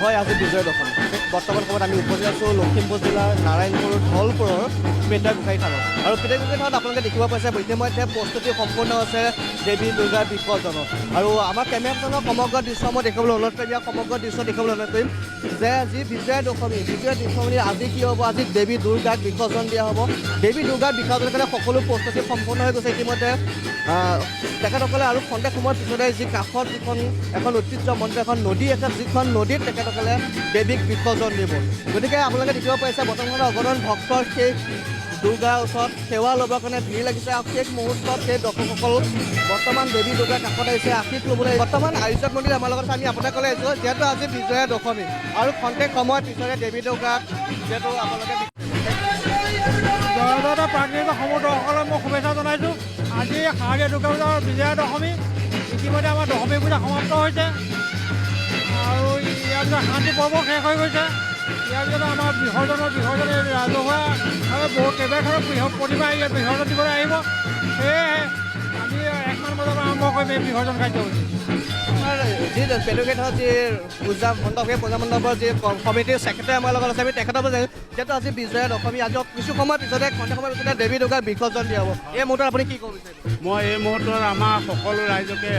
হয় আজি বিজয় দশমী বৰ্তমান সময়ত আমি উপস্থিত আছোঁ লখিমপুৰ জিলাৰ নাৰায়ণপুৰ ধলপুৰৰ পেটা গোসাঁই থানত আৰু পেটা গোসাঁই থানত আপোনালোকে দেখিব পাইছে ইতিমধ্যে প্ৰস্তুতি সম্পূৰ্ণ আছে দেৱী দুৰ্গাৰ বিসৰ্জনত আৰু আমাৰ কেমেৰাজনৰ সমগ্ৰ দৃশ্য মই দেখিবলৈ অনুৰোধ কৰিম ইয়াৰ সমগ্ৰ দৃশ্য দেখিবলৈ অনুৰোধ কৰিম যে আজি বিজয়া দশমী আজি কি হ'ব আজি দেৱী দুৰ্গাক বিসৰ্জন দিয়া হ'ব দেৱী দুৰ্গাৰ বিসৰ্জনৰ কাৰণে সকলো প্ৰস্তুতি সম্পূৰ্ণ হৈ গৈছে ইতিমধ্যে তেখেতসকলে আৰু খন্তেক সময়ৰ পিছতে যি কাষত যিখন এখন ঐতিহ্যমণ্ডিত এখন নদী আছে যিখন নদীত তেখেতসকলে দেৱীক বিসৰ্জন দিব গতিকে আপোনালোকে দেখিব পাৰিছে বৰ্তমান অগণন ভক্তৰ সেই দুৰ্গাৰ ওচৰত সেৱা ল'বৰ কাৰণে ভিৰ লাগিছে আৰু শেষ মুহূৰ্তত সেই দৰ্শকসকল বৰ্তমান দেৱী দুৰ্গাৰ কাষত আহিছে আশীষ ল'বলৈ বৰ্তমান আয়োজক মন্দিৰ আমাৰ লগত আমি আপোনাক ক'লে আহিছোঁ যিহেতু আজি বিজয়া দশমী আৰু খন্তেক সময়ৰ পিছতে দেৱী দুৰ্গাক যিহেতু আপোনালোকে জয়দত্ত প্ৰাকৃতিক সমুদ্ৰসকলক মই শুভেচ্ছা জনাইছোঁ আজি শাৰদীয় দুৰ্গা পূজাৰ বিজয়া দশমী ইতিমধ্যে আমাৰ দশমী পূজা সমাপ্ত হৈছে আৰু ইয়াৰ পিছত শান্তি পৰ্ব শেষ হৈ গৈছে ইয়াৰ পিছত আমাৰ বিসৰ্জন ৰাজহুৱাভাৱে বহু কেইবাখনো প্ৰতিমা ইয়াত বিসৰ্জন দিবলৈ আহিব সেয়েহে আমি 1মান বজাৰ পৰা আৰম্ভ কৰিম এই বিসৰ্জন কাৰ্যসূচী যি পেটুগেটৰ যি পূজা মণ্ডপ সেই পূজা মণ্ডপৰ যি সমিতিৰ ছেক্ৰেটাৰী আমাৰ লগত আছে আমি তেখেতৰ যিহেতু আজি বিজয়া দশমী আজি কিছু সময়ৰ পিছতে খন্তেক সময়ৰ পিছতে দেৱী দুৰ্গাৰ বিসৰ্জন দিয়া হ'ব এই মুহূৰ্তত আপুনি কি ক'ব বিচাৰিব মই এই মুহূৰ্তত আমাৰ সকলো ৰাইজকে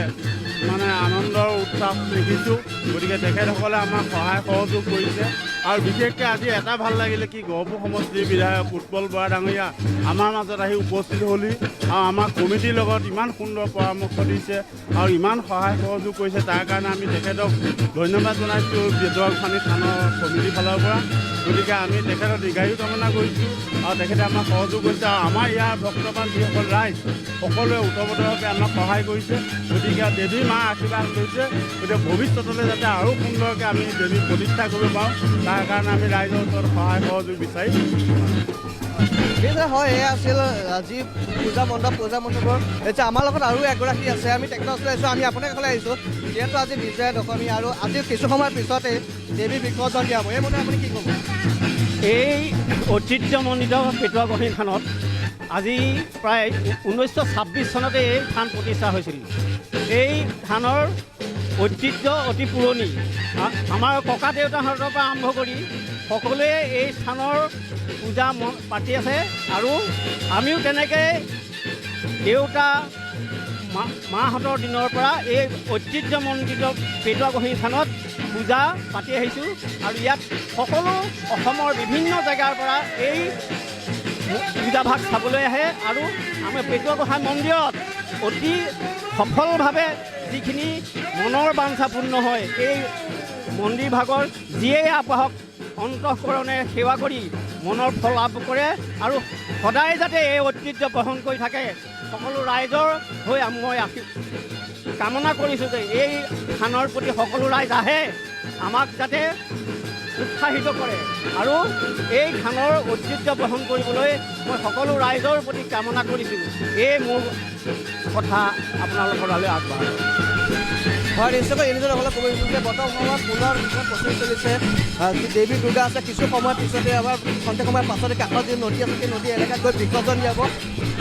আনন্দৰ উৎসাহ দেখিছোঁ গতিকে তেখেতসকলে আমাক সহায় সহযোগ কৰিছে আৰু বিশেষকৈ আজি এটা ভাল লাগিলে কি গহপুৰ সমষ্টিৰ বিধায়ক উৎপল বৰা ডাঙৰীয়া আমাৰ মাজত আহি উপস্থিত হ'লি আৰু আমাৰ কমিটিৰ লগত ইমান সুন্দৰ পৰামৰ্শ দিছে আৰু ইমান সহায় সহযোগ কৰিছে তাৰ কাৰণে আমি তেখেতক ধন্যবাদ জনাইছোঁ বেদুৱাখানী থানৰ কমিটিৰ ফালৰ পৰা গতিকে আমি তেখেতৰ দীৰ্ঘায়ু কামনা কৰিছোঁ আৰু তেখেতে আমাক সহযোগ কৰিছে আৰু আমাৰ ইয়াৰ ভক্তবান যিসকল ৰাইজ সকলোৱে ওতঃপ্ৰোতভাৱে আমাক সহায় কৰিছে গতিকে দেৱী মা আশীৰ্বাদ লৈছে গতিকে ভৱিষ্যতলৈ যাতে আৰু সুন্দৰকৈ আমি দেৱীক প্ৰতিষ্ঠা কৰিব পাৰোঁ তাৰ কাৰণে আমি ৰাইজৰ ওচৰত সহায় সহযোগ বিচাৰি হয় এয়া আছিল আজি পূজা মণ্ডপৰ এতিয়া আমাৰ লগত আৰু এগৰাকী আছে আমি তেখেতৰ ওচৰলৈ আহিছোঁ আমি আপোনাৰ কাষলৈ আহিছোঁ যিহেতু আজি বিজয়া দশমী আৰু আজি কিছু সময়ৰ পিছতে দেৱী বিসৰ্জন দিয়া হ'ব এই মতে আপুনি কি ক'ব এই ঐতিহ্যমণ্ডিত পেটুৱা গোসাঁই থানত আজি প্ৰায় 1926 চনতে এই থান প্ৰতিষ্ঠা হৈছিল এই থানৰ ঐতিহ্য অতি পুৰণি আমাৰ ককা দেউতাহঁতৰ পৰা আৰম্ভ কৰি সকলোৱে এই থানৰ পূজা পাতি আছে আৰু আমিও তেনেকৈ দেউতা মাহঁতৰ দিনৰ পৰা এই ঐতিহ্যমণ্ডিত পেটুৱা গোসাঁই থানত পূজা পাতি আহিছোঁ আৰু ইয়াত সকলো অসমৰ বিভিন্ন জেগাৰ পৰা এই পূজাভাগ চাবলৈ আহে আৰু আমাৰ পেটুৱা গোসাঁই মন্দিৰত অতি সফলভাৱে যিখিনি মনৰ বাঞ্ছা পূৰ্ণ হয় এই মন্দিৰভাগৰ যিয়েই আবাহক অন্তঃকৰণে সেৱা কৰি মনৰ ফল লাভ কৰে আৰু সদায় যাতে এই ঐতিহ্য বহন কৰি থাকে সকলো ৰাইজৰ হৈ মই কামনা কৰিছোঁ যে এই থানৰ প্ৰতি সকলো ৰাইজ আহে আমাক যাতে উৎসাহিত কৰে আৰু এই থানৰ ঐতিহ্য বহন কৰিবলৈ মই সকলো ৰাইজৰ প্ৰতি কামনা কৰিছোঁ এই মোৰ কথা আপোনালোকৰ তালৈ আগবঢ়ালোঁ হয় নিশ্চয়কৈ এনেদৰে হ'লে ক'ব বিচাৰিছোঁ যে বৰ্তমান সময়ত পুনৰ প্ৰস্তুতি চলিছে দেৱী দুৰ্গা আছে কিছু সময়ৰ পিছতে আমাৰ খন্তেক সময়ৰ পাছতে কাষত যি নদী আছে সেই নদী এলেকাত গৈ বিসৰ্জন দিয়াব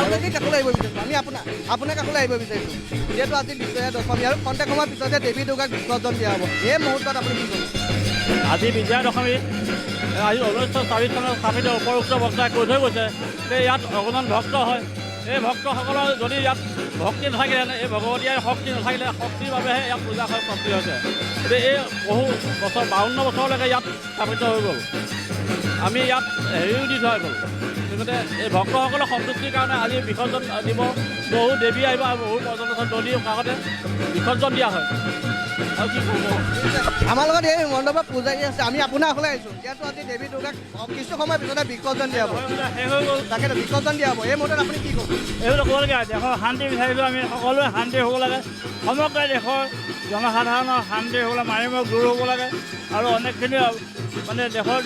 আপোনালোকে কাষলৈ আহিব বিচাৰিছোঁ আমি আপোনাৰ কাষলৈ আহিব বিচাৰিছোঁ যিহেতু আজি বিজয়া দশমী আৰু খন্তেক সময়ৰ পিছতে দেৱী দুৰ্গাক বিসৰ্জন দিয়া হ'ব এই মুহূৰ্তত আপুনি কি কৰিব আজি বিজয়া দশমী আজি 1926 চনত স্থাপিত উপৰোক্ত বক্তাই কৈ থৈ গৈছে যে ইয়াত অগণন ভক্ত হয় এই ভক্তসকলৰ যদি ইয়াত ভক্তি নাথাকিলে এই ভগৱতীয়ে শক্তি নাথাকিলে শক্তিৰ বাবেহে ইয়াত পূজা হয় প্ৰাপ্তি হৈছে গতিকে এই বহু বছৰ 52 বছৰলৈকে ইয়াত স্থাপিত হৈ গ'ল আমি ইয়াত হেৰিও দি থোৱা হৈ গ'ল গতিকে এই ভক্তসকলৰ সন্তুষ্টিৰ কাৰণে আজি বিসৰ্জন দিব বহু দেৱী আহিব আৰু বহু পৰ্যটন নদীৰ কাষতে বিসৰ্জন দিয়া হয় আৰু কি ক'ব আমাৰ লগত এই মণ্ডপত পূজাৰী আছে আমি আপোনাৰ কাষলৈ আহিছোঁ যিহেতু আজি দেৱী দুৰ্গাক কিছু সময়ৰ পিছতে বিসৰ্জন দিয়া হ'ব শেষ হৈ গ'ল তাকেতো বিসৰ্জন দিয়া হ'ব এই মুহূৰ্তত আপুনি কি ক'ব এইবিলাক ক'ব লাগে দেশৰ শান্তি বিচাৰিছোঁ আমি সকলোৱে শান্তি হ'ব লাগে সমগ্ৰ দেশৰ জনসাধাৰণৰ শান্তি হ'বলৈ মাৰিমক দূৰ হ'ব লাগে আৰু অনেকখিনি দেশৰ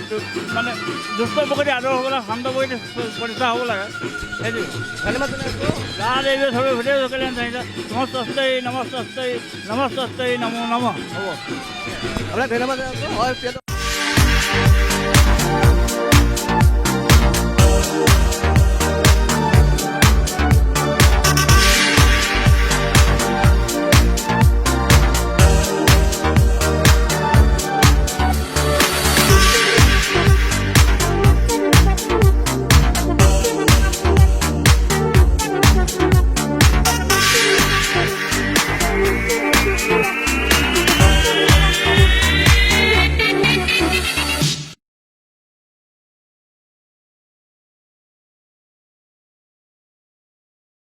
দুষ্ট প্ৰকৃতি আদৰ হ'ব লাগে শান্ত প্ৰকৃতি প্ৰতিষ্ঠা হ'ব লাগে সেইটোৱে ধন্যবাদ জনাইছোঁ দেৱী সৰ্বে ভূতে নমস্তে নমো নমঃ হ'ব আপোনাক ধন্যবাদ জনাইছোঁ হয়